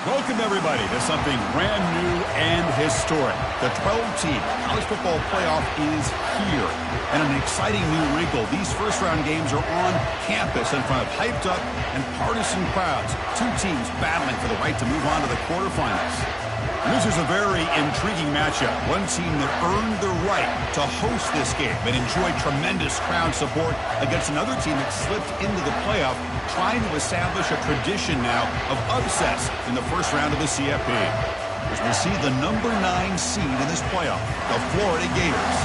Welcome, everybody, to something brand new and historic. The 12-team college football playoff is here. And an exciting new wrinkle. These first-round games are on campus in front of hyped-up and partisan crowds. Two teams battling for the right to move on to the quarterfinals. And this is a very intriguing matchup. One team that earned the right to host this game and enjoyed tremendous crowd support against another team that slipped into the playoff, trying to establish a tradition now of upsets in the first round of the CFP. As we see the number 9 seed in this playoff, the Florida Gators,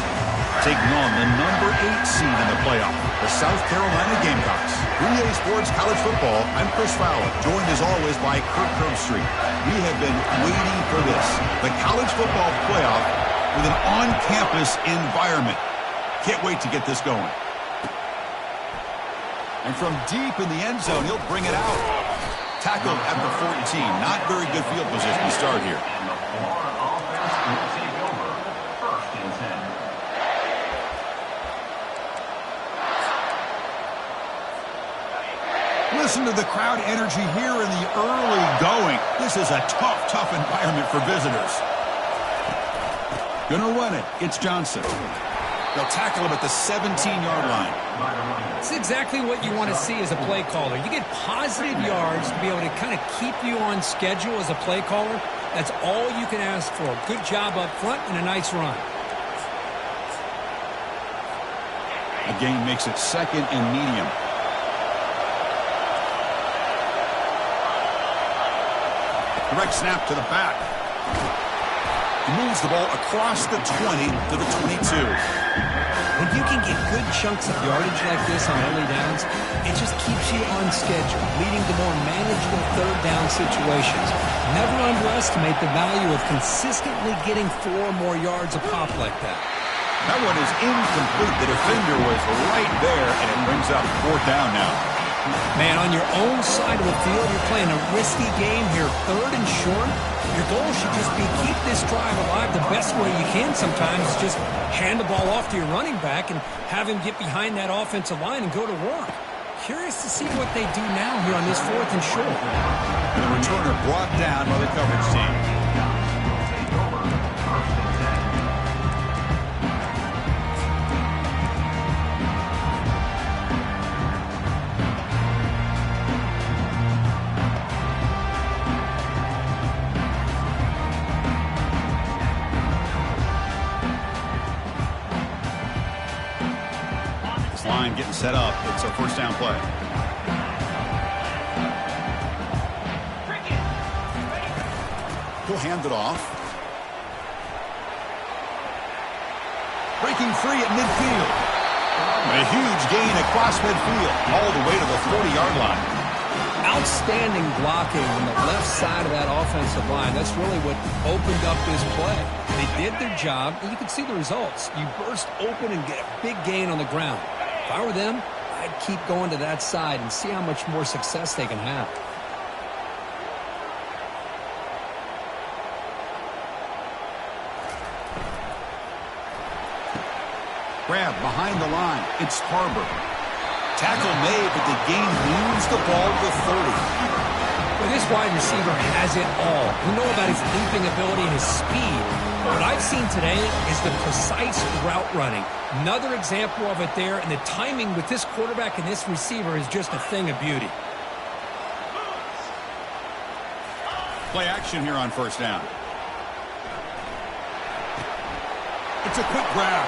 taking on the number 8 seed in the playoff, the South Carolina Gamecocks. EA Sports College Football, I'm Chris Fowler, joined as always by Kirk Herbstreit. We have been waiting for this, the college football playoff with an on-campus environment. Can't wait to get this going. And from deep in the end zone, he'll bring it out. Tackled at the 14. Not very good field position to start here. Listen to the crowd energy here in the early going. This is a tough environment for visitors. Gonna run it. It's Johnson. They'll tackle him at the 17-yard line. It's exactly what you want to see as a play caller. You get positive yards to be able to kind of keep you on schedule as a play caller. That's all you can ask for. Good job up front and a nice run. The gain makes it second and medium. Direct snap to the back. He moves the ball across the 20 to the 22. When you can get good chunks of yardage like this on early downs, it just keeps you on schedule, leading to more manageable third down situations. Never underestimate the value of consistently getting 4 more yards a pop like that. That one is incomplete. The defender was right there, and it brings up 4th down now. Man, on your own side of the field, you're playing a risky game here, 3rd and short. Your goal should just be keep this drive alive the best way you can sometimes. Just hand the ball off to your running back and have him get behind that offensive line and go to work. Curious to see what they do now here on this 4th and short. And the returner brought down by the coverage team. Line getting set up. It's a 1st down play. He'll hand it off. Breaking free at midfield. A huge gain across midfield, all the way to the 40-yard line. Outstanding blocking on the left side of that offensive line. That's really what opened up this play. They did their job, and you can see the results. You burst open and get a big gain on the ground. If I were them, I'd keep going to that side and see how much more success they can have. Grab behind the line. It's Harbor. Tackle made, but the gain moves the ball to 30. Well, this wide receiver has it all. We know about his leaping ability and his speed. What I've seen today is the precise route running. Another example of it there, and the timing with this quarterback and this receiver is just a thing of beauty. Play action here on 1st down. It's a quick grab.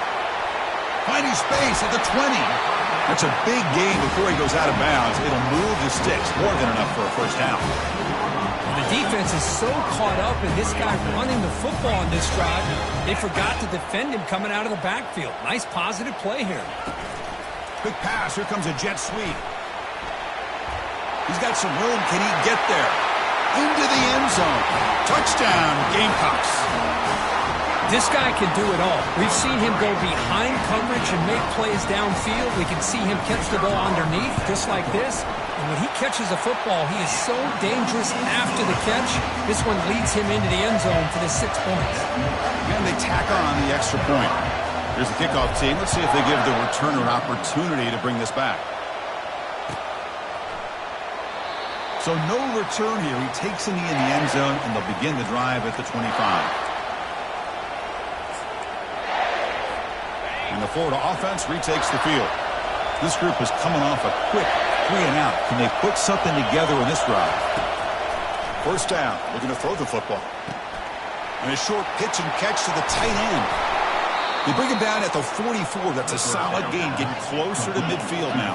Finding space at the 20. That's a big gain before he goes out of bounds. It'll move the sticks, more than enough for a 1st down. The defense is so caught up in this guy running the football on this drive, they forgot to defend him coming out of the backfield. Nice positive play here. Quick pass. Here comes a jet sweep. He's got some room. Can he get there? Into the end zone. Touchdown, Gamecocks. This guy can do it all. We've seen him go behind coverage and make plays downfield. We can see him catch the ball underneath, just like this. And when he catches a football, he is so dangerous after the catch. This one leads him into the end zone for the 6 points. And they tack on the extra point. Here's the kickoff team. Let's see if they give the returner an opportunity to bring this back. So no return here. He takes a knee in the end zone, and they'll begin the drive at the 25. And the Florida offense retakes the field. This group is coming off a quick 3-and-out. Can they put something together in this drive? First down, looking to throw the football. And a short pitch and catch to the tight end. They bring him down at the 44. That's a solid gain, getting closer to midfield now.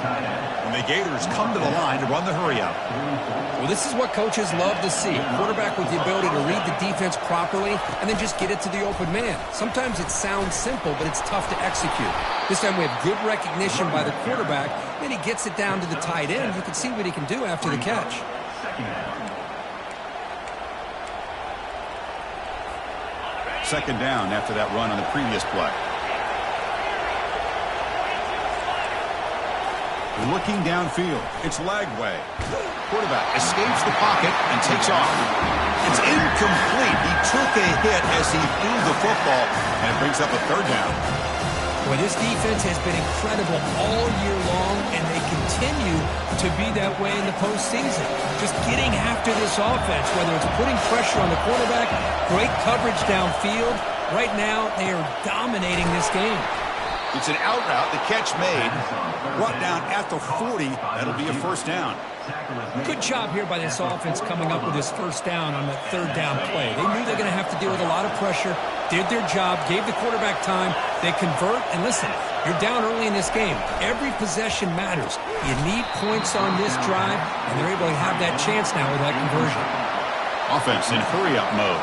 And the Gators come to the line to run the hurry up. Well, this is what coaches love to see. A quarterback with the ability to read the defense properly and then just get it to the open man. Sometimes it sounds simple, but it's tough to execute. This time we have good recognition by the quarterback. Then he gets it down to the tight end. You can see what he can do after the catch. Second down after that run on the previous play. Looking downfield. It's Lagway. Quarterback escapes the pocket and takes off. It's incomplete. He took a hit as he threw the football, and it brings up a third down. Well, this defense has been incredible all year long, and they continue to be that way in the postseason. Just getting after this offense, whether it's putting pressure on the quarterback, great coverage downfield. Right now, they are dominating this game. It's an out route. The catch made. Brought down at the 40. That'll be a first down. Good job here by this offense coming up with this first down on that third down play. They knew they're going to have to deal with a lot of pressure, did their job, gave the quarterback time. They convert, and listen, you're down early in this game. Every possession matters. You need points on this drive, and they're able to have that chance now with that conversion. Offense in hurry-up mode.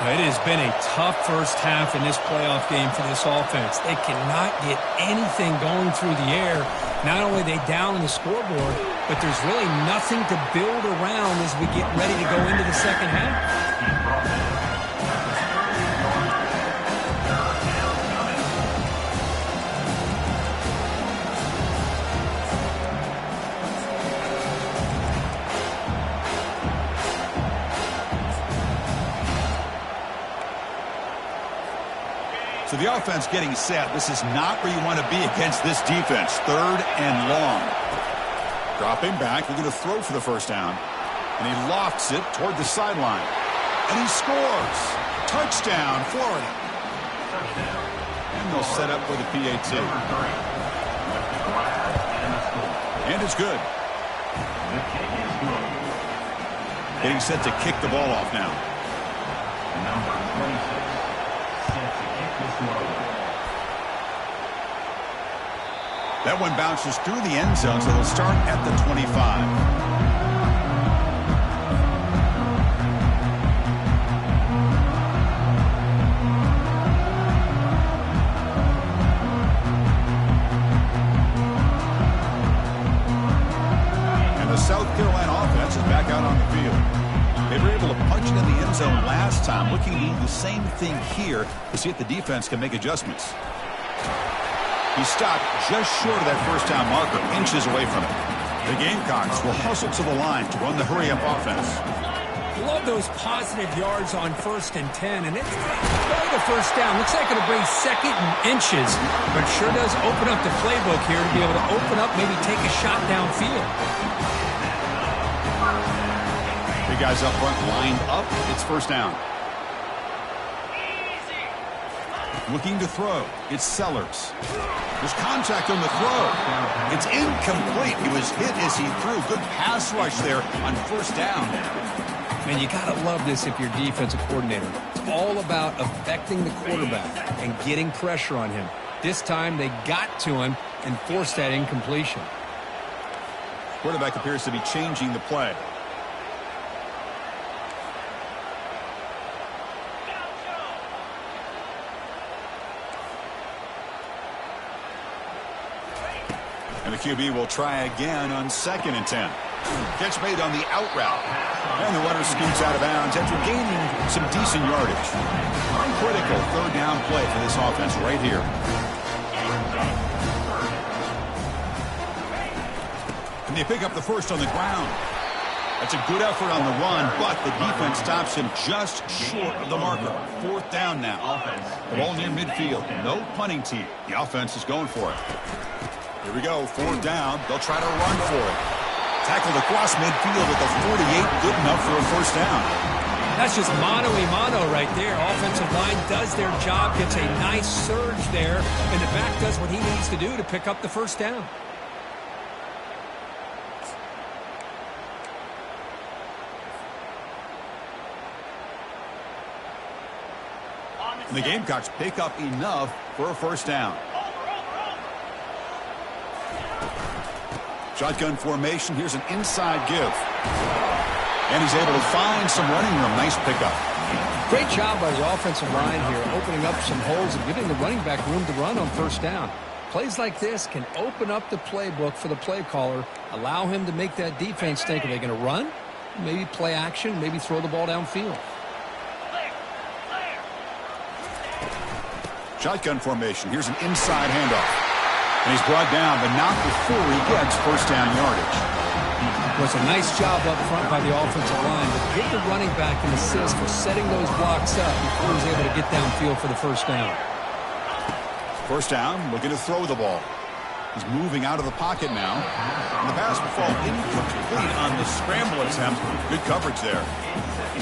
It has been a tough first half in this playoff game for this offense. They cannot get anything going through the air. Not only are they down on the scoreboard, but there's really nothing to build around as we get ready to go into the second half. So the offense getting set. This is not where you want to be against this defense. Third and long. Dropping back, looking to throw for the first down. And he lofts it toward the sideline. And he scores. Touchdown, Florida. And they'll set up for the PAT. And it's good. Getting set to kick the ball off now. That one bounces through the end zone, so they'll start at the 25. And the South Carolina offense is back out on the field. They were able to punch it in the end zone last time, looking to do the same thing here to see if the defense can make adjustments. He stopped just short of that first down marker, inches away from it. The Gamecocks will hustle to the line to run the hurry-up offense. Love those positive yards on 1st and 10, and it's quite a first down. Looks like it'll bring second and inches, but sure does open up the playbook here to be able to open up, maybe take a shot downfield. Big guys up front lined up. It's first down. Looking to throw. It's Sellers. There's contact on the throw. It's incomplete. He was hit as he threw. Good pass rush there on first down. Man, you got to love this if you're a defensive coordinator. It's all about affecting the quarterback and getting pressure on him. This time they got to him and forced that incompletion. Quarterback appears to be changing the play. And the QB will try again on 2nd and 10. Catch made on the out route. And the runner scoots out of bounds after gaining some decent yardage. Critical third down play for this offense right here. And they pick up the first on the ground. That's a good effort on the run, but the defense stops him just short of the marker. 4th down now. The ball near midfield. No punting team. The offense is going for it. Here we go, 4th down. They'll try to run for it. Tackled across midfield at the 48, good enough for a first down. That's just mano-a-mano right there. Offensive line does their job, gets a nice surge there, and the back does what he needs to do to pick up the first down. And the Gamecocks pick up enough for a first down. Shotgun formation. Here's an inside give. And he's able to find some running room. Nice pickup. Great job by the offensive line here, opening up some holes and giving the running back room to run on first down. Plays like this can open up the playbook for the play caller, allow him to make that defense think, are they going to run? Maybe play action, maybe throw the ball downfield. Shotgun formation. Here's an inside handoff. And he's brought down, but not before he gets first down yardage. It was a nice job up front by the offensive line, but give the running back an assist for setting those blocks up before he was able to get downfield for the first down. First down, looking to throw the ball. He's moving out of the pocket now. And the pass will fall incomplete on the scramble attempt. Good coverage there.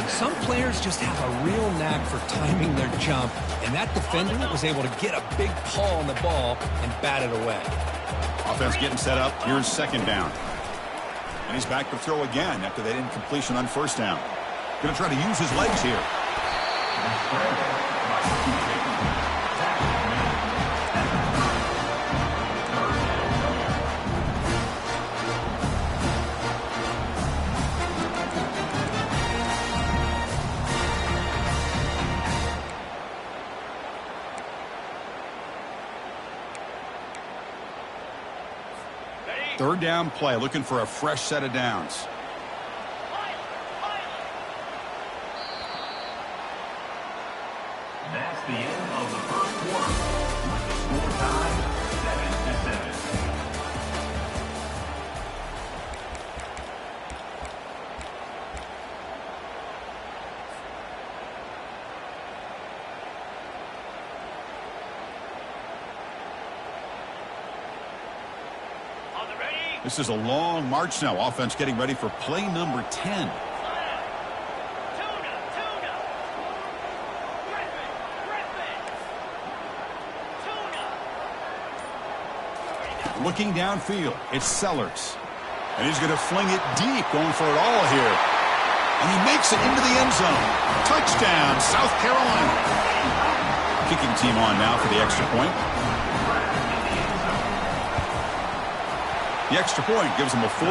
Some players just have a real knack for timing their jump, and that defender was able to get a big paw on the ball and bat it away. Offense getting set up. Here's second down. And he's back to throw again after that incompletion on first down. Going to try to use his legs here. Third down play, looking for a fresh set of downs. That's the end of the first quarter. With the score tied 7-7. This is a long march now. Offense getting ready for play number 10. Looking downfield, it's Sellers. And he's going to fling it deep, going for it all here. And he makes it into the end zone. Touchdown, South Carolina. Kicking team on now for the extra point. The extra point gives them a 14-7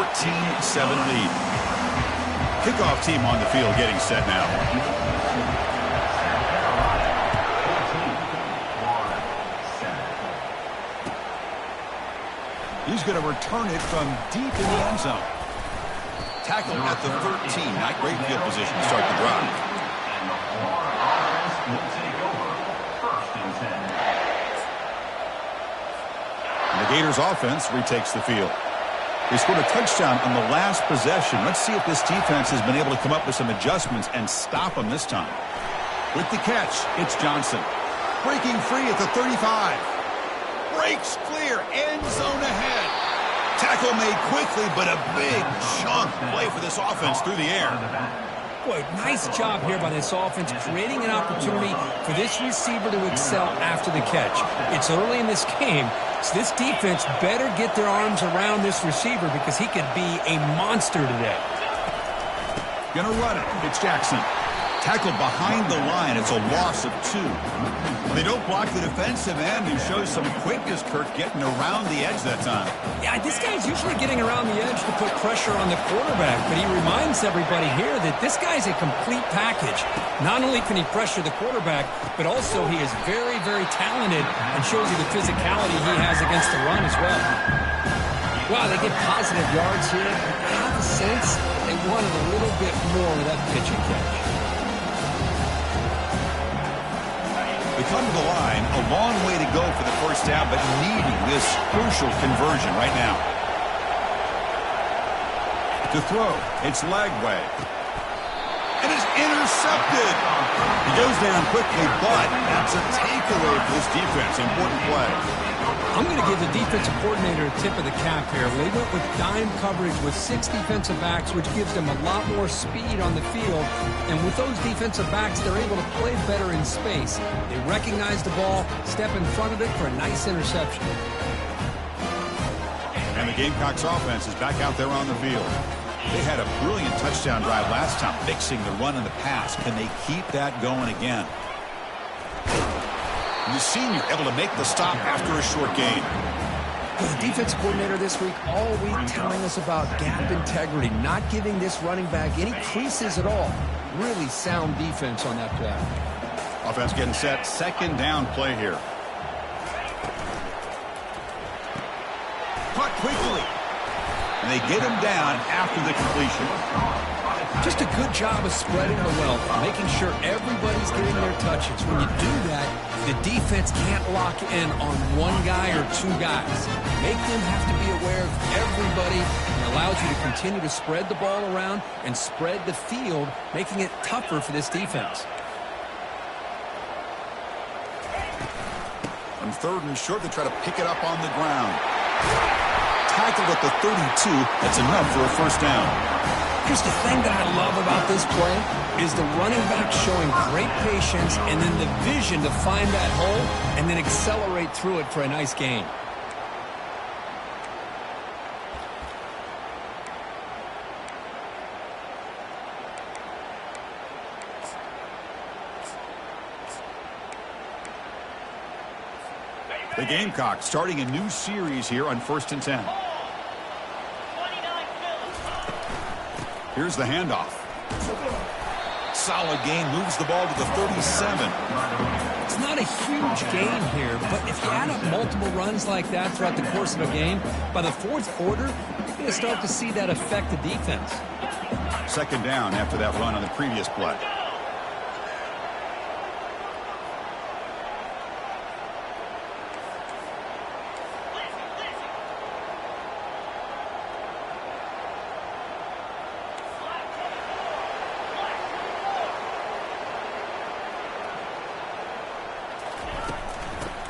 lead. Kickoff team on the field getting set now. He's going to return it from deep in the end zone. Tackle at the 13. Not great field position to start the drive. And the Florida offense will take over first and 10. And the Gators offense retakes the field. They scored a touchdown on the last possession. Let's see if this defense has been able to come up with some adjustments and stop them this time. With the catch, it's Johnson. Breaking free at the 35. Breaks clear, end zone ahead. Tackle made quickly, but a big chunk play for this offense through the air. Boy, nice job here by this offense, creating an opportunity for this receiver to excel after the catch. It's early in this game, so this defense better get their arms around this receiver because he could be a monster today. Gonna run it. It's Jackson. Tackled behind the line. It's a loss of 2. They don't block the defensive end, who shows some quickness, Kirk, getting around the edge that time. Yeah, this guy's usually getting around the edge to put pressure on the quarterback, but he reminds everybody here that this guy's a complete package. Not only can he pressure the quarterback, but also he is very, very talented and shows you the physicality he has against the run as well. Wow, they get positive yards here. I have a sense they wanted a little bit more of that pitch and catch. They come to the line, a long way to go for the first down, but needing this crucial conversion right now. To throw, it's Lagway. And it's intercepted. He goes down quickly, but that's a takeaway for this defense. Important play. I'm going to give the defensive coordinator a tip of the cap here. They went with dime coverage with 6 defensive backs, which gives them a lot more speed on the field. And with those defensive backs, they're able to play better in space. They recognize the ball, step in front of it for a nice interception. And the Gamecocks offense is back out there on the field. They had a brilliant touchdown drive last time, mixing the run and the pass. Can they keep that going again? And the senior able to make the stop after a short gain. The defensive coordinator this week all week telling us about gap integrity, not giving this running back any creases at all. Really sound defense on that play. Offense getting set. Second down play here. Caught quickly. And they get him down after the completion. Just a good job of spreading the wealth, making sure everybody's getting their touches. When you do that, the defense can't lock in on one guy or two guys. Make them have to be aware of everybody, and allows you to continue to spread the ball around and spread the field, making it tougher for this defense. On third and short, they try to pick it up on the ground. Tackled at the 32. That's enough for a first down. Here's the thing that I love about this play is the running back showing great patience and then the vision to find that hole and then accelerate through it for a nice gain. The Gamecocks starting a new series here on 1st and 10. Here's the handoff. Solid gain, moves the ball to the 37. It's not a huge gain here, but if you add up multiple runs like that throughout the course of a game, by the fourth quarter, you're going to start to see that affect the defense. Second down after that run on the previous play.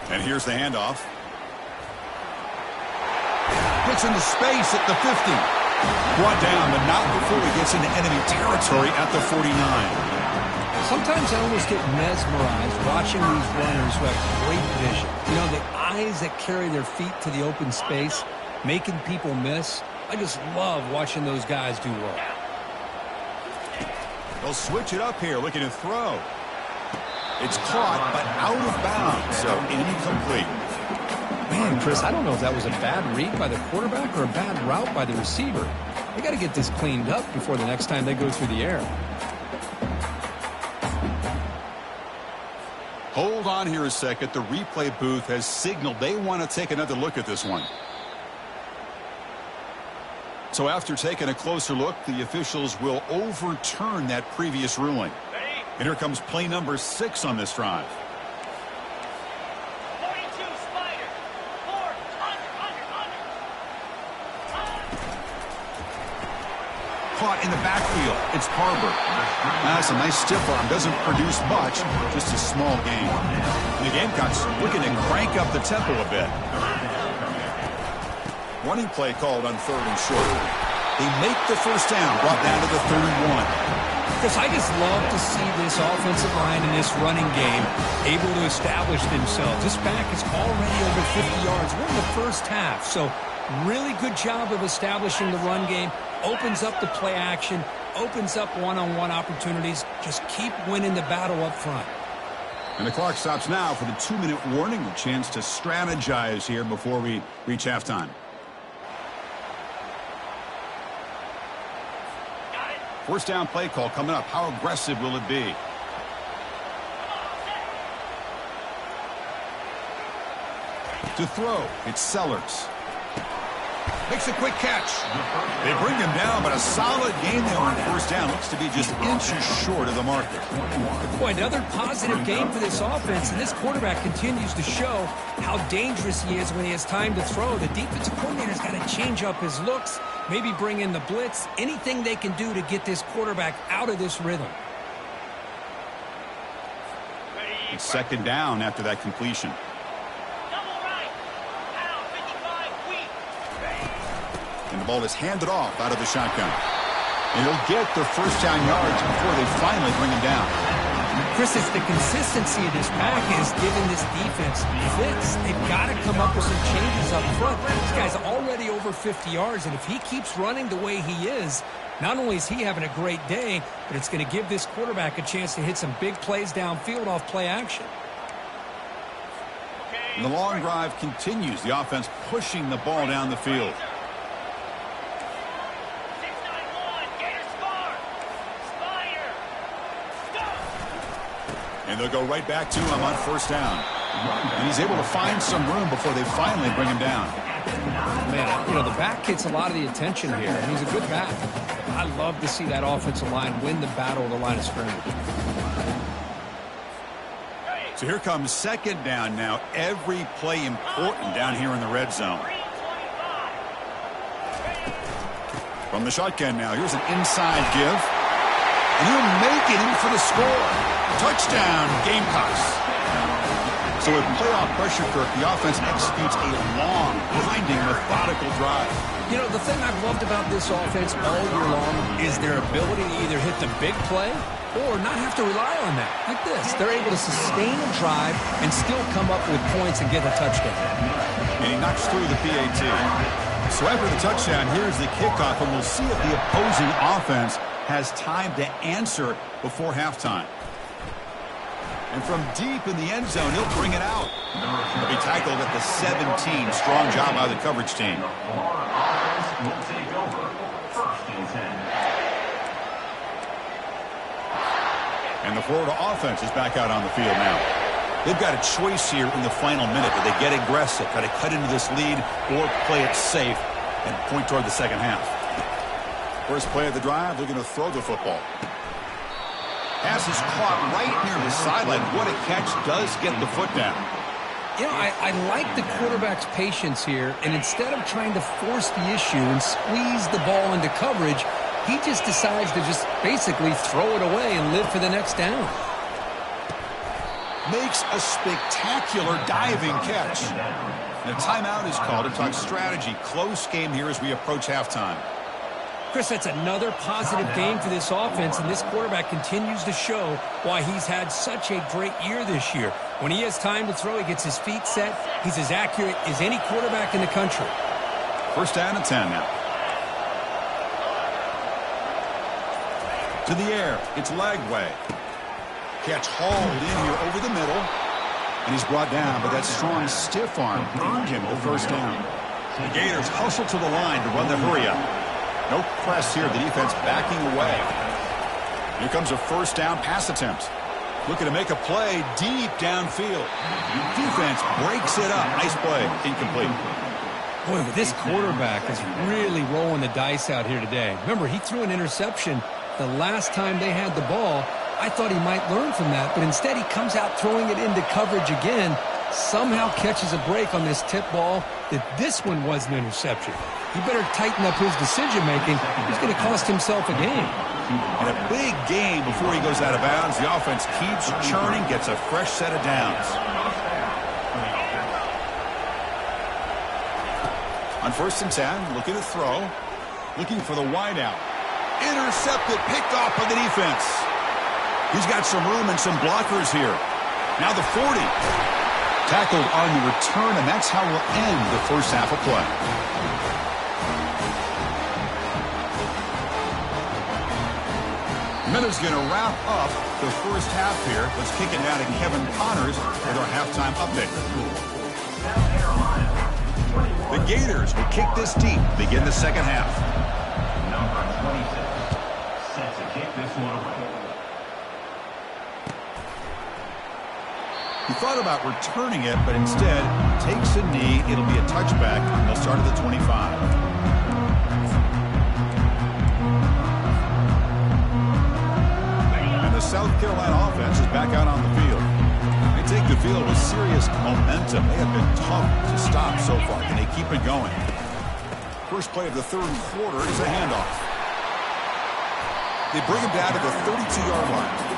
And here's the handoff. Gets into space at the 50. Brought down, but not before he gets into enemy territory at the 49. Sometimes I almost get mesmerized watching these runners who have great vision. You know, the eyes that carry their feet to the open space, making people miss. I just love watching those guys do well. They'll switch it up here, looking to throw. It's caught, but out of bounds, so incomplete. Man, Chris, I don't know if that was a bad read by the quarterback or a bad route by the receiver. They got to get this cleaned up before the next time they go through the air. Hold on here a second. The replay booth has signaled they want to take another look at this one. So after taking a closer look, the officials will overturn that previous ruling. And here comes play number 6 on this drive. 42 Spider. 4 under. Caught in the backfield. It's Harbor. That's a nice stiff arm. Doesn't produce much. Just a small gain. And the Gamecocks looking to crank up the tempo a bit. Running play called on third and short. They make the first down. Brought down to the 31. Because I just love to see this offensive line in this running game able to establish themselves. This back is already over 50 yards. We're in the first half, so really good job of establishing the run game. Opens up the play action, opens up one-on-one opportunities. Just keep winning the battle up front. And the clock stops now for the 2-minute warning. A chance to strategize here before we reach halftime. First down play call coming up. How aggressive will it be? To throw, it's Sellers. Makes a quick catch. They bring him down, but a solid gain there on first down. Looks to be just inches short of the marker. Boy, another positive game for this offense, and this quarterback continues to show how dangerous he is when he has time to throw. The defensive coordinator's got to change up his looks, maybe bring in the blitz, anything they can do to get this quarterback out of this rhythm. It's second down after that completion. Double right. And the ball is handed off out of the shotgun. And he'll get the first down yards before they finally bring him down. Chris, it's the consistency of this package giving this defense fits. They've got to come up with some changes up front. This guy's already over 50 yards, and if he keeps running the way he is, not only is he having a great day, but it's going to give this quarterback a chance to hit some big plays downfield off play action. And the long drive continues. The offense pushing the ball down the field. 6-9-1, Gators score. Spider. Go. And they'll go right back to him on first down. And he's able to find some room before they finally bring him down. Man, you know, the back gets a lot of the attention here, and he's a good back. I love to see that offensive line win the battle of the line of scrimmage. So here comes second down now. Every play important down here in the red zone. 3-25. From the shotgun now, here's an inside give. And he'll make it in for the score. Touchdown, Gamecocks. So with playoff pressure, Kirk, the offense executes a long, grinding, methodical drive. You know, the thing I've loved about this offense all year long is their ability to either hit the big play or not have to rely on that. Like this, they're able to sustain a drive and still come up with points and get a touchdown. And he knocks through the PAT. So after the touchdown, here's the kickoff, and we'll see if the opposing offense has time to answer before halftime. And from deep in the end zone, he'll bring it out. He'll be tackled at the 17. Strong job by the coverage team. Will take over first and 10. And the Florida offense is back out on the field now. They've got a choice here in the final minute. Do they get aggressive, try to cut into this lead, or play it safe and point toward the second half? First play of the drive, they're going to throw the football. Pass is caught right near the sideline. What a catch. Does get the foot down. You know, I like the quarterback's patience here, and instead of trying to force the issue and squeeze the ball into coverage, he just decides to just basically throw it away and live for the next down. Makes a spectacular diving catch. And a timeout is called to talk strategy. Close game here as we approach halftime. Chris, that's another positive game for this offense, and this quarterback continues to show why he's had such a great year this year. When he has time to throw, he gets his feet set. He's as accurate as any quarterback in the country. First down and 10 now. To the air. It's Lagway. Catch hauled in here over the middle. And he's brought down, but that strong stiff arm earned him the first down. The Gators hustle to the line to run the hurry up. No press here. The defense backing away. Here comes a first down pass attempt. Looking to make a play deep downfield. Defense breaks it up. Nice play. Incomplete. Boy, this quarterback is really rolling the dice out here today. Remember, he threw an interception the last time they had the ball. I thought he might learn from that, but instead he comes out throwing it into coverage again. Somehow catches a break on this tip ball that this one was an interception. He better tighten up his decision-making. He's going to cost himself a game. And a big game before he goes out of bounds. The offense keeps churning, gets a fresh set of downs. On first and 10, looking to throw. Looking for the wideout. Intercepted, picked off by the defense. He's got some room and some blockers here. Now the 40. Tackled on the return, and that's how we'll end the first half of play. Minute's going to wrap up the first half here. Let's kick it down to Kevin Connors with our halftime update. The Gators will kick this deep, begin the second half. Number 26 set to kick this one away. He thought about returning it, but instead takes a knee. It'll be a touchback. They'll start at the 25. And the South Carolina offense is back out on the field. They take the field with serious momentum. They have been tough to stop so far. Can they keep it going? First play of the third quarter is a handoff. They bring him down to the 32-yard line.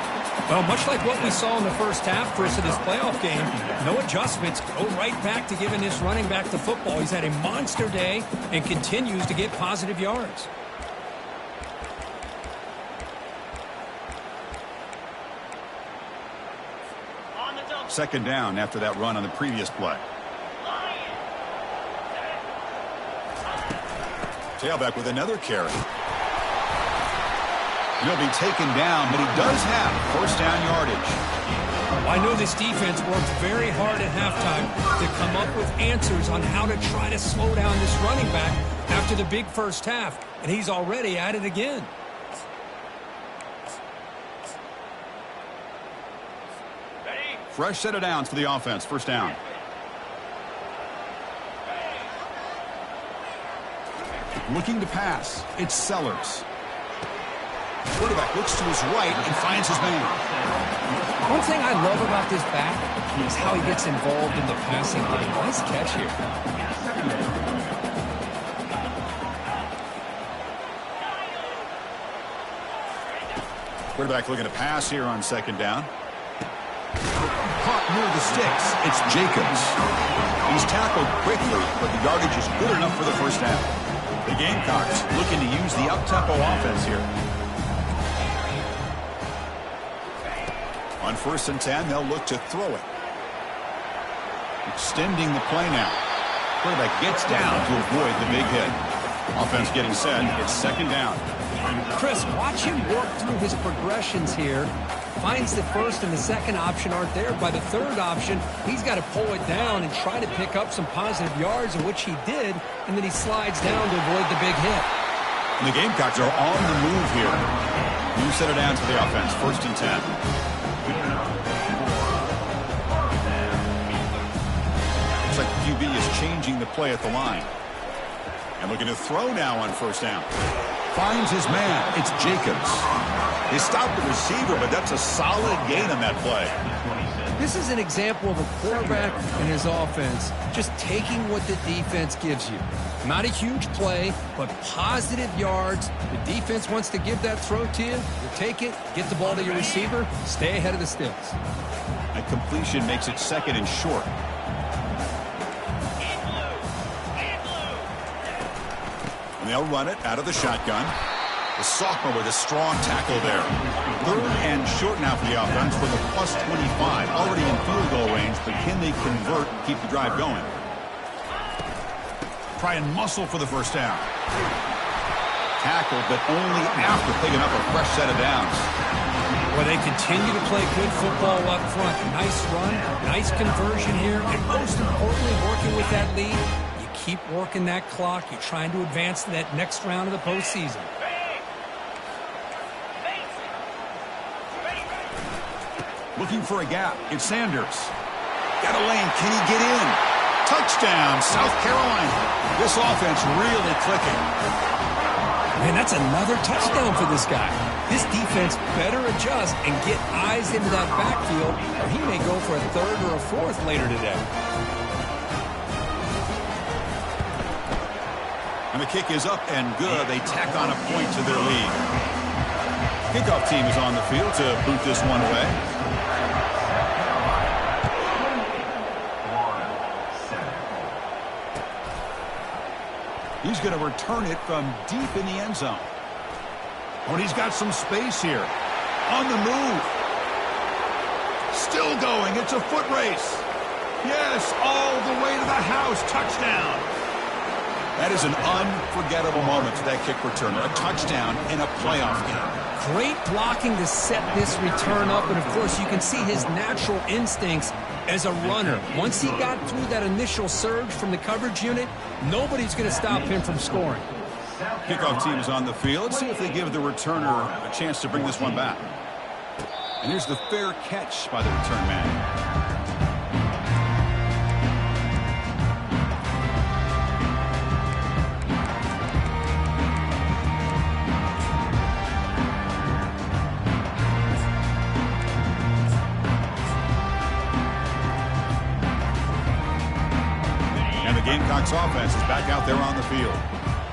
Well, much like what we saw in the first half, Chris, of this playoff game, no adjustments, go right back to giving this running back the football. He's had a monster day and continues to get positive yards. Second down after that run on the previous play. Tailback with another carry. He'll be taken down, but he does have first down yardage. I know this defense worked very hard at halftime to come up with answers on how to try to slow down this running back after the big first half, and he's already at it again. Fresh set of downs for the offense. First down. Looking to pass. It's Sellers. Quarterback looks to his right and finds his man. One thing I love about this back is how he gets involved in the passing game. Nice catch here. Quarterback looking to pass here on second down. Caught near the sticks. It's Jacobs. He's tackled quickly, but the yardage is good enough for the first down. The Gamecocks looking to use the up-tempo offense here. On 1st and 10, they'll look to throw it. Extending the play now. Quarterback gets down to avoid the big hit. Offense getting set. It's second down. Chris, watch him work through his progressions here. Finds the first and the second option aren't there. By the third option, he's got to pull it down and try to pick up some positive yards, in which he did, and then he slides down to avoid the big hit. And the Gamecocks are on the move here. New set of downs for the offense. 1st and 10. Looks like the QB is changing the play at the line. And looking to throw now on first down. Finds his man. It's Jacobs. He stopped the receiver, but that's a solid gain on that play. This is an example of a quarterback and his offense just taking what the defense gives you. Not a huge play, but positive yards. The defense wants to give that throw to you. You take it, get the ball to your receiver, stay ahead of the sticks. A completion makes it second and short. And they'll run it out of the shotgun. The sophomore with a strong tackle there. 3rd and short now for the offense with a +25. Already in field goal range, but can they convert and keep the drive going? Try and muscle for the first down. Tackle, but only after picking up a fresh set of downs. Well, they continue to play good football up front. Nice run, nice conversion here, and most importantly, working with that lead. You keep working that clock. You're trying to advance to that next round of the postseason. Looking for a gap. It's Sanders. Got a lane. Can he get in? Touchdown, South Carolina. This offense really clicking. Man, that's another touchdown for this guy. This defense better adjust and get eyes into that backfield, or he may go for a 3rd or a 4th later today. And the kick is up and good. They tack on a point to their lead. Kickoff team is on the field to boot this one away. He's going to return it from deep in the end zone. Oh, and he's got some space here. On the move. Still going. It's a foot race. Yes, all the way to the house. Touchdown. That is an unforgettable moment for that kick returner. A touchdown in a playoff game. Great blocking to set this return up, and of course you can see his natural instincts as a runner. Once he got through that initial surge from the coverage unit, nobody's going to stop him from scoring. Kickoff team is on the field. Let's see if they give the returner a chance to bring this one back. And here's the fair catch by the return man. Gamecocks offense is back out there on the field.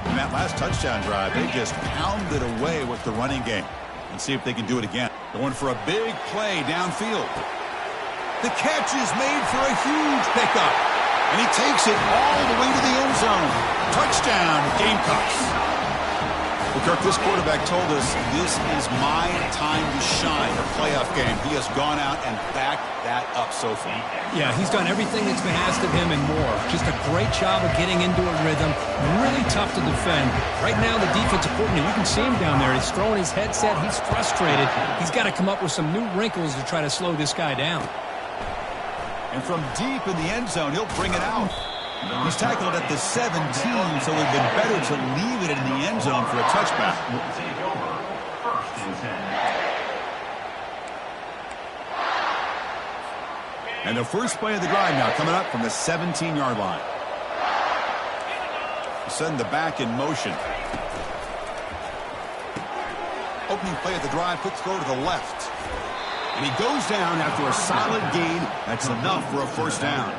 In that last touchdown drive, they just pounded away with the running game. And see if they can do it again. Going for a big play downfield. The catch is made for a huge pickup. And he takes it all the way to the end zone. Touchdown, Gamecocks. Well, Kirk, this quarterback told us this is my time to shine, a playoff game. He has gone out and backed that up so far. Yeah, he's done everything that's been asked of him and more. Just a great job of getting into a rhythm. Really tough to defend. Right now, the defensive coordinator, you can see him down there. He's throwing his headset. He's frustrated. He's got to come up with some new wrinkles to try to slow this guy down. And from deep in the end zone, he'll bring it out. He's tackled at the 17, so it would have been better to leave it in the end zone for a touchback. And the first play of the drive now coming up from the 17-yard line. Send the back in motion. Opening play of the drive, quick throw to the left. And he goes down after a solid gain. That's enough for a first down.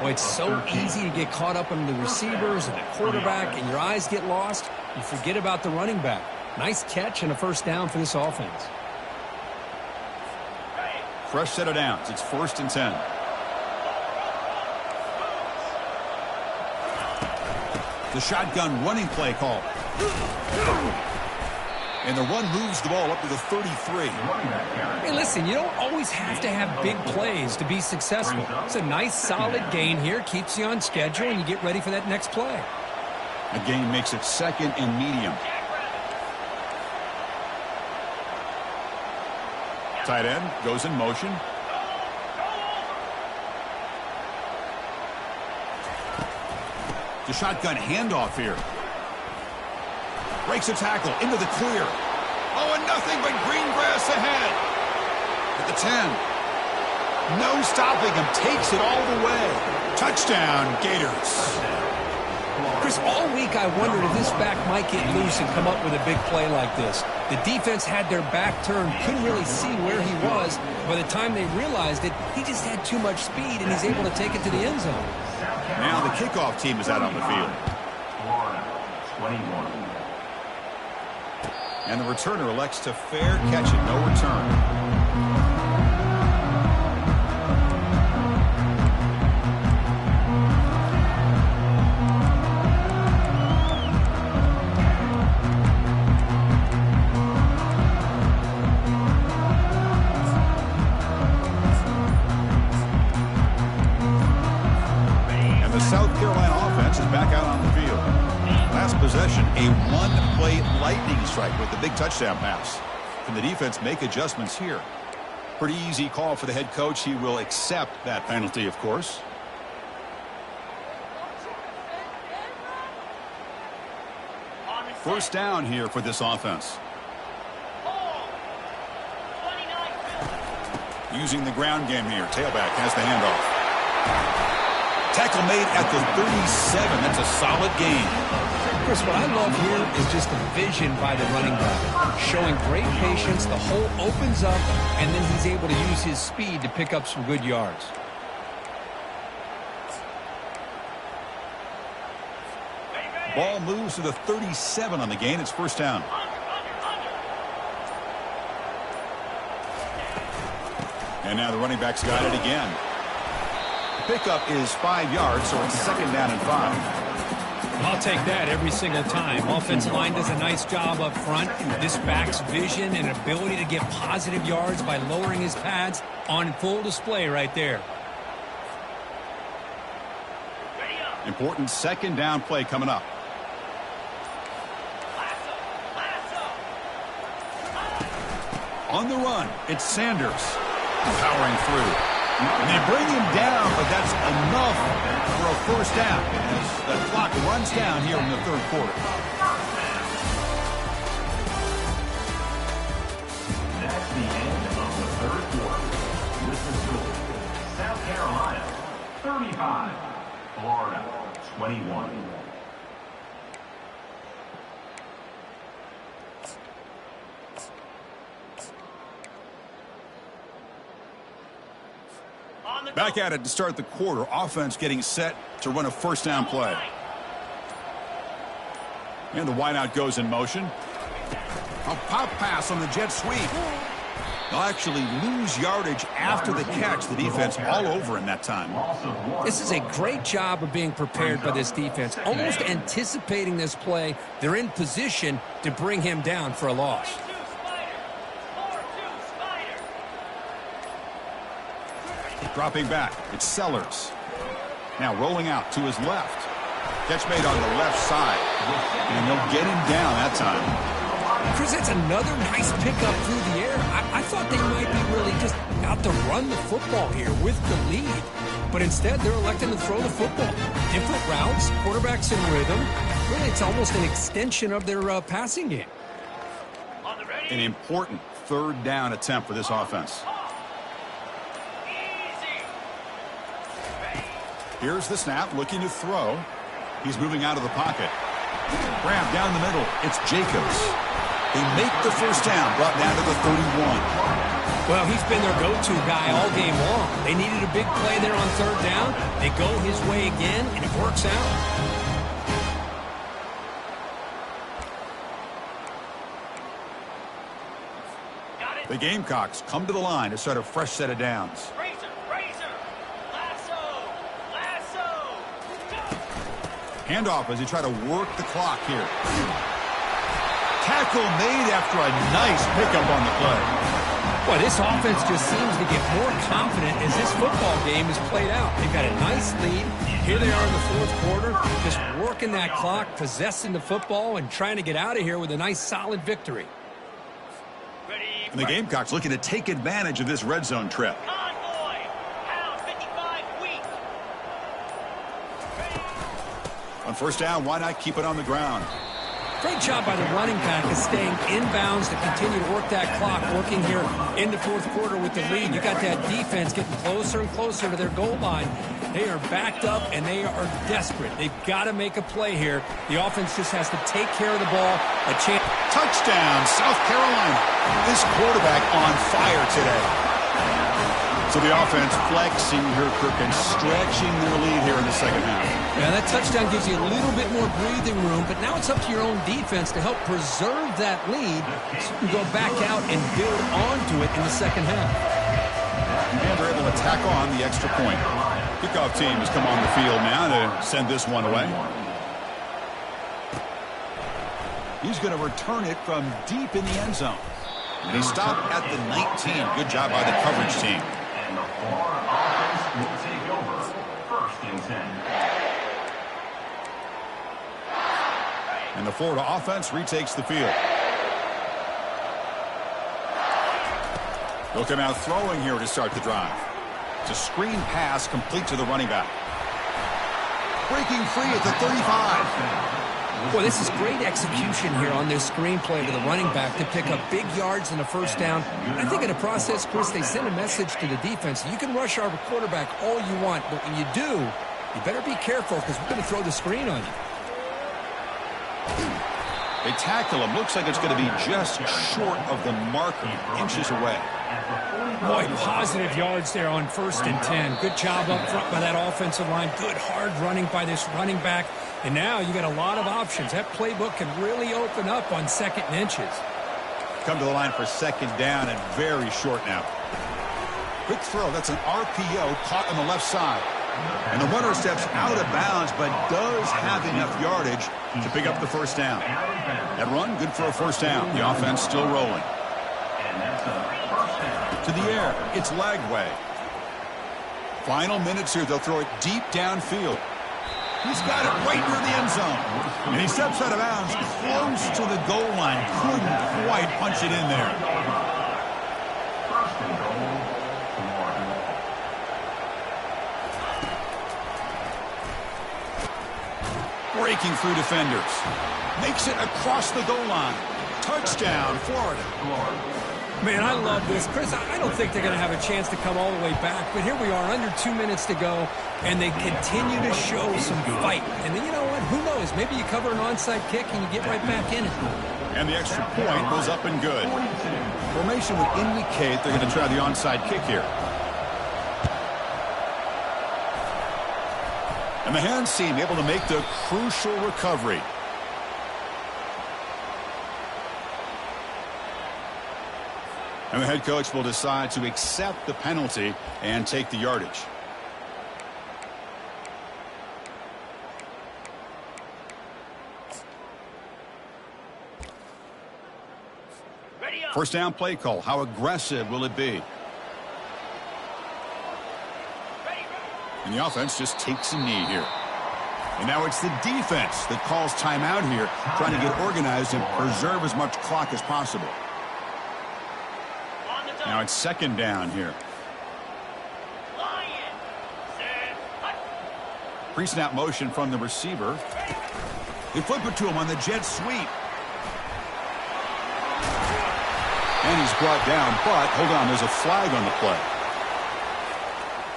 Boy, it's so easy to get caught up in the receivers and the quarterback, and your eyes get lost. You forget about the running back. Nice catch and a first down for this offense. Fresh set of downs. It's 1st and 10. The shotgun running play call. And the run moves the ball up to the 33. Hey, listen, you don't always have to have big plays to be successful. It's a nice, solid gain here. Keeps you on schedule, and you get ready for that next play. A gain makes it 2nd and medium. Tight end goes in motion. The shotgun handoff here. Breaks a tackle into the clear. Oh, and nothing but green grass ahead. At the 10. No stopping him. Takes it all the way. Touchdown, Gators. Chris, all week I wondered if this back might get loose and come up with a big play like this. The defense had their back turned, couldn't really see where he was. By the time they realized it, he just had too much speed, and he's able to take it to the end zone. Now the kickoff team is out on the field. Florida, 21. And the returner elects to fair catch it. No return. And the South Carolina offense is back out on the field. Last possession, a one-play lightning strike with the big touchdown pass. Can the defense make adjustments here? Pretty easy call for the head coach. He will accept that penalty, of course. First down here for this offense. Using the ground game here. Tailback has the handoff. Tackle made at the 37. That's a solid gain. Chris, what I love here is just the vision by the running back. Showing great patience, the hole opens up, and then he's able to use his speed to pick up some good yards. Ball moves to the 37 on the gain. It's first down. And now the running back's got it again. The pickup is 5 yards, so it's 2nd down and 5. I'll take that every single time. Offensive line does a nice job up front. This back's vision and ability to get positive yards by lowering his pads on full display right there. Important 2nd down play coming up. On the run, it's Sanders powering through. And they bring him down, but that's enough for a first down as the clock runs down here in the 3rd quarter. That's the end of the 3rd quarter. With the score, South Carolina 35, Florida 21. Back at it to start the quarter. Offense getting set to run a first down play. And the wideout goes in motion. A pop pass on the jet sweep. They'll actually lose yardage after the catch. The defense all over him that time. This is a great job of being prepared by this defense, almost anticipating this play. They're in position to bring him down for a loss. 3-2 Spider. 4-2 Spider. Dropping back, it's Sellers. Now rolling out to his left. Catch made on the left side. And they'll get him down that time. Chris, that's another nice pickup through the air. I thought they might be really just out to run the football here with the lead. But instead, they're electing to throw the football. Different routes, quarterbacks in rhythm. Really, it's almost an extension of their passing game. On the ready. An important third down attempt for this offense. Easy. Here's the snap, looking to throw. He's moving out of the pocket. Grab down the middle. It's Jacobs. They make the first down, brought down to the 31. Well, he's been their go-to guy all game long. They needed a big play there on third down. They go his way again, and it works out. Got it. The Gamecocks come to the line to start a fresh set of downs. Razor. Lasso. Handoff as they try to work the clock here. Tackle made after a nice pickup on the play. Well, this offense just seems to get more confident as this football game is played out. They've got a nice lead. Here they are in the fourth quarter, just working that clock, possessing the football, and trying to get out of here with a nice, solid victory. Ready. And the Gamecocks looking to take advantage of this red zone trip. Convoy. Pound 55 weak. On first down, why not keep it on the ground? Great job by the running back of staying inbounds to continue to work that clock, working here in the fourth quarter with the lead. You got that defense getting closer and closer to their goal line. They are backed up, and they are desperate. They've got to make a play here. The offense just has to take care of the ball. A chance. Touchdown, South Carolina. This quarterback on fire today. So the offense flexing here, Kirk, and stretching their lead here in the second half. Yeah, that touchdown gives you a little bit more breathing room, but now it's up to your own defense to help preserve that lead so you can go back out and build onto it in the second half. And they're able to tack on the extra point. Kickoff team has come on the field now to send this one away. He's going to return it from deep in the end zone. And he stopped at the 19. Good job by the coverage team. And the Florida offense will take over. First and 10. And the Florida offense retakes the field. They'll come out throwing here to start the drive. It's a screen pass complete to the running back. Breaking free at the 35. Boy, this is great execution here on this screenplay to the running back to pick up big yards in the first down. I think in the process, Chris, they send a message to the defense. You can rush our quarterback all you want, but when you do, you better be careful because we're going to throw the screen on you. They tackle him. Looks like it's going to be just short of the marker, inches away. Boy, positive yards there on first and 10. Good job up front by that offensive line. Good hard running by this running back. And now you got a lot of options. That playbook can really open up on second and inches. Come to the line for second down and very short now. Quick throw. That's an RPO caught on the left side. And the runner steps out of bounds but does have enough yardage to pick up the first down. That run, good for a first down. The offense still rolling. To the air, it's Lagway. Final minutes here. They'll throw it deep downfield. He's got it right near the end zone. And he steps out of bounds close to the goal line. Couldn't quite punch it in there. First and goal, Florida. Breaking through defenders. Makes it across the goal line. Touchdown, Florida. Man, I love this. Chris, I don't think they're going to have a chance to come all the way back, but here we are, under 2 minutes to go, and they continue to show some fight. And you know what? Who knows? Maybe you cover an onside kick and you get right back in it. And the extra point goes up and good. Formation would indicate they're going to try the onside kick here. And the hands team able to make the crucial recovery. And the head coach will decide to accept the penalty and take the yardage. Ready up. First down play call. How aggressive will it be? Ready, ready. And the offense just takes a knee here. And now it's the defense that calls timeout here, trying to get organized and preserve as much clock as possible. On the double. Now it's second down here. Lion. Set. Hut. Pre-snap motion from the receiver. They flip it to him on the jet sweep. And he's brought down, but hold on, there's a flag on the play.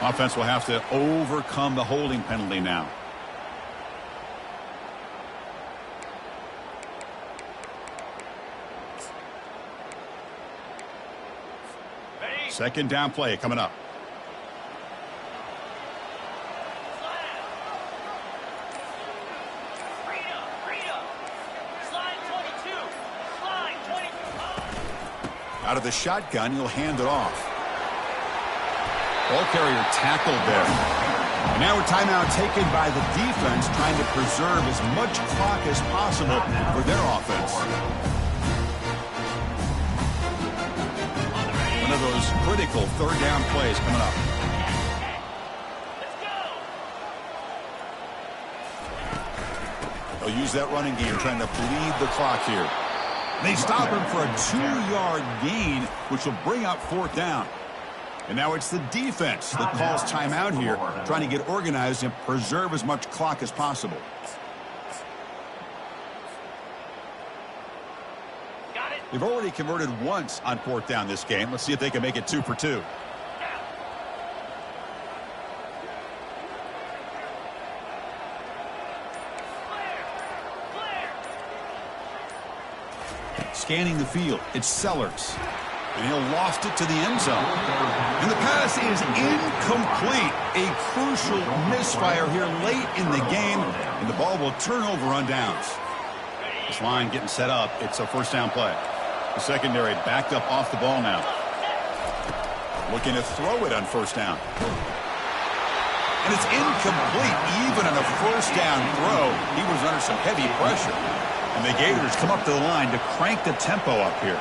Offense will have to overcome the holding penalty now. Ready. Second down play coming up. Freedom. Freedom. Slide 22. Slide 22. Out of the shotgun, he'll hand it off. Ball carrier tackled there. And now a timeout taken by the defense, trying to preserve as much clock as possible for their offense. One of those critical third down plays coming up. Let's go. They'll use that running game, trying to bleed the clock here. They stop him for a 2-yard gain, which will bring up fourth down. And now it's the defense that calls timeout here, trying to get organized and preserve as much clock as possible. Got it. They've already converted once on fourth down this game. Let's see if they can make it 2 for 2. Down. Clear. Clear. Scanning the field, it's Sellers. And he'll loft it to the end zone. And the pass is incomplete. A crucial misfire here late in the game. And the ball will turn over on downs. This line getting set up. It's a first down play. The secondary backed up off the ball now. Looking to throw it on first down. And it's incomplete. Even on a first down throw, he was under some heavy pressure. And the Gators come up to the line to crank the tempo up here.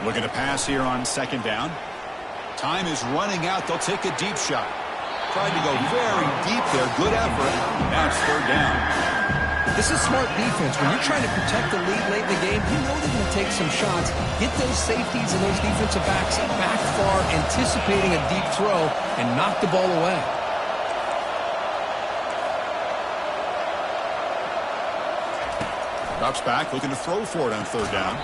Looking to pass here on second down. Time is running out. They'll take a deep shot. Tried to go very deep there. Good effort. That's third down. This is smart defense. When you're trying to protect the lead late in the game, you know they're going to take some shots. Get those safeties and those defensive backs back far, anticipating a deep throw, and knock the ball away. Drops back, looking to throw for it on third down.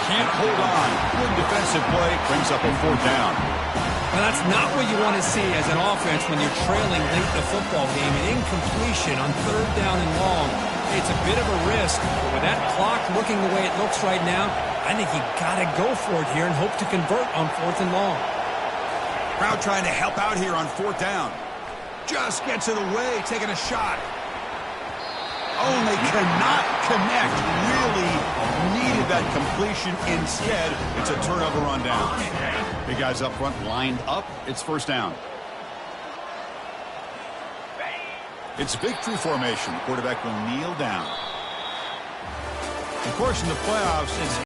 Can't hold on. Good defensive play. Brings up a fourth down. Well, that's not what you want to see as an offense when you're trailing late in the football game. An incompletion on third down and long. It's a bit of a risk. But with that clock looking the way it looks right now, I think you got to go for it here and hope to convert on fourth and long. Crowd trying to help out here on fourth down. Just gets it away, taking a shot. Oh, and they cannot connect. Really needed that completion. Instead, it's a turnover on down. Big guys up front lined up. It's first down. It's victory formation. The quarterback will kneel down. Of course, in the playoffs, it's